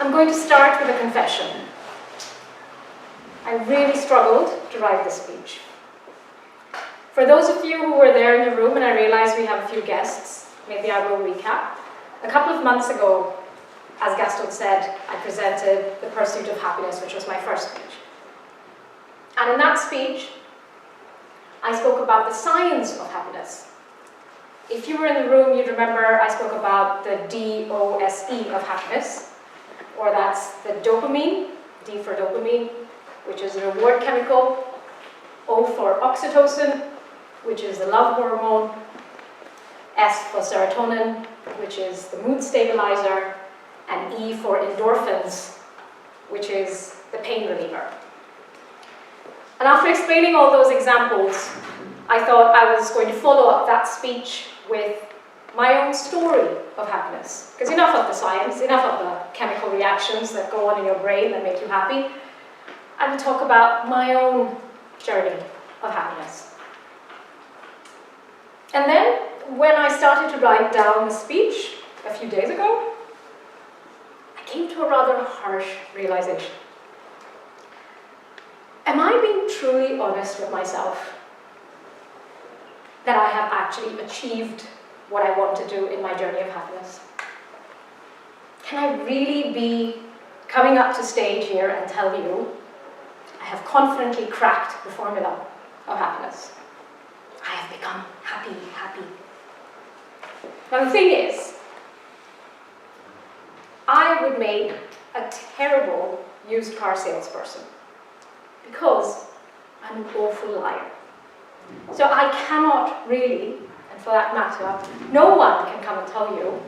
I'm going to start with a confession. I really struggled to write this speech. For those of you who were there in the room, and I realize we have a few guests, maybe I will recap. A couple of months ago, as Gaston said, I presented The Pursuit of Happiness, which was my first speech. And in that speech, I spoke about the science of happiness. If you were in the room, you'd remember I spoke about the DOSE of happiness, or that's the dopamine, D for dopamine, which is a reward chemical, O for oxytocin, which is the love hormone, S for serotonin, which is the mood stabilizer, and E for endorphins, which is the pain reliever. And after explaining all those examples, I thought I was going to follow up that speech with my own story of happiness. Because enough of the science, enough of the chemical reactions that go on in your brain that make you happy. I will talk about my own journey of happiness. And then, when I started to write down the speech a few days ago, I came to a rather harsh realization. Am I being truly honest with myself that I have actually achieved what I want to do in my journey of happiness? Can I really be coming up to stage here and tell you I have confidently cracked the formula of happiness? I have become happy. Now the thing is, I would make a terrible used car salesperson because I'm an awful liar. So I cannot really, and for that matter, no one can come and tell you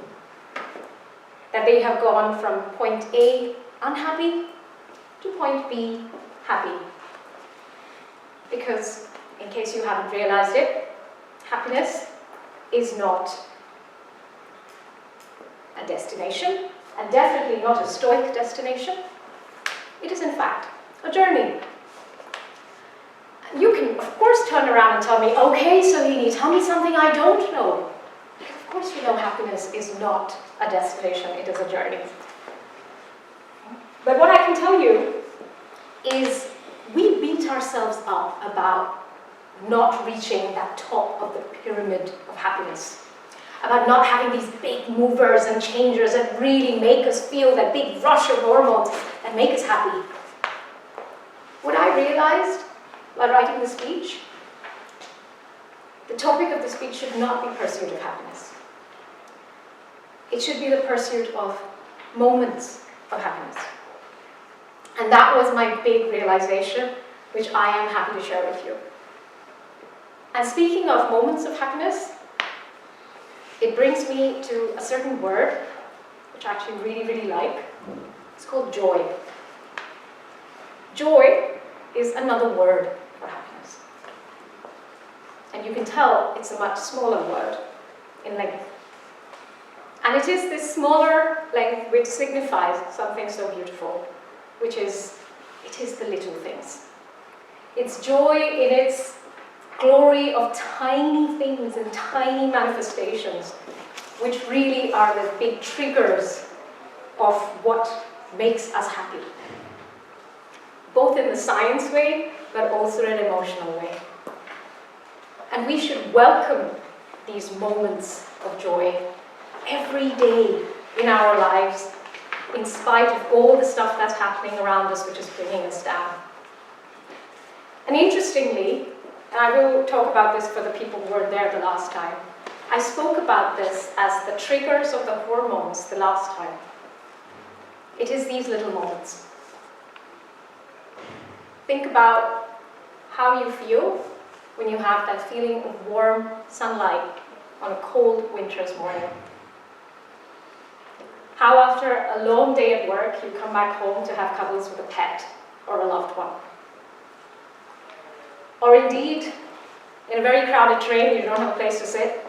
that they have gone from point A, unhappy, to point B, happy. Because, in case you haven't realized it, happiness is not a destination, and definitely not a stoic destination. It is, in fact, a journey. You can, of course, turn around and tell me, okay, Sohini, tell me something I don't know. Of course, you know happiness is not a destination, it is a journey. But what I can tell you is we beat ourselves up about not reaching that top of the pyramid of happiness, about not having these big movers and changers that really make us feel that big rush of hormones that make us happy. What I realized while writing the speech, the topic of the speech should not be pursuit of happiness. It should be the pursuit of moments of happiness. And that was my big realization, which I am happy to share with you. And speaking of moments of happiness, it brings me to a certain word, which I actually really like. It's called joy. Joy is another word for happiness. And you can tell it's a much smaller word in length. And it is this smaller length which signifies something so beautiful, which is, it is the little things. It's joy in its glory of tiny things and tiny manifestations, which really are the big triggers of what makes us happy. Both in the science way, but also in an emotional way. And we should welcome these moments of joy every day in our lives, in spite of all the stuff that's happening around us, which is bringing us down. And interestingly, and I will talk about this for the people who weren't there the last time, I spoke about this as the triggers of the hormones the last time. It is these little moments. Think about how you feel when you have that feeling of warm sunlight on a cold winter's morning. How after a long day at work, you come back home to have cuddles with a pet or a loved one. Or indeed, in a very crowded train, you don't have a place to sit.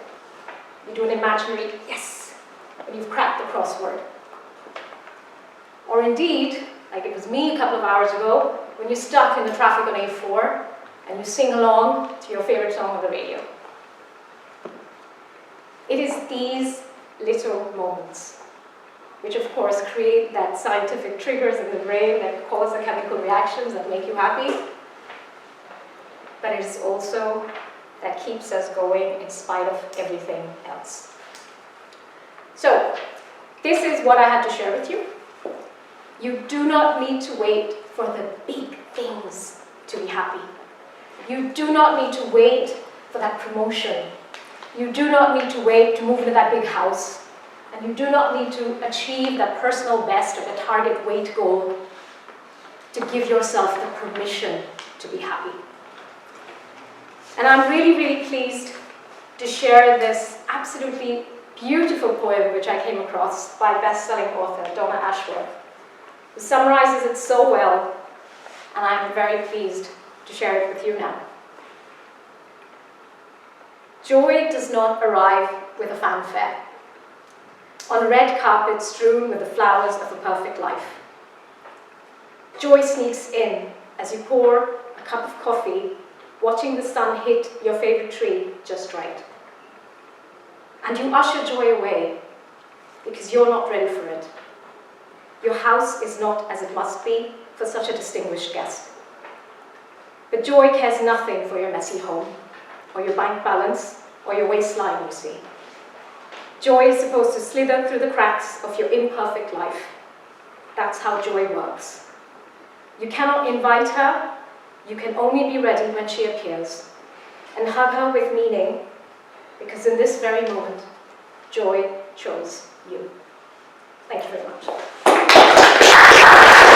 You do an imaginary yes, when you've cracked the crossword. Or indeed, like it was me a couple of hours ago, when you're stuck in the traffic on A4 and you sing along to your favorite song on the radio. It is these little moments which of course create that scientific triggers in the brain that cause the chemical reactions that make you happy. But it is also that keeps us going in spite of everything else. So, this is what I had to share with you. You do not need to wait for the big things to be happy. You do not need to wait for that promotion. You do not need to wait to move into that big house. And you do not need to achieve that personal best or the target weight goal to give yourself the permission to be happy. And I'm really, really pleased to share this absolutely beautiful poem which I came across by best-selling author Donna Ashworth, who summarizes it so well, and I'm very pleased to share it with you now. Joy does not arrive with a fanfare, on a red carpet strewn with the flowers of a perfect life. Joy sneaks in as you pour a cup of coffee, watching the sun hit your favorite tree just right. And you usher joy away because you're not ready for it. Your house is not as it must be for such a distinguished guest. But joy cares nothing for your messy home, or your bank balance, or your waistline, you see. Joy is supposed to slither through the cracks of your imperfect life. That's how joy works. You cannot invite her, you can only be ready when she appears, and hug her with meaning, because in this very moment, joy chose you. Thank you very much.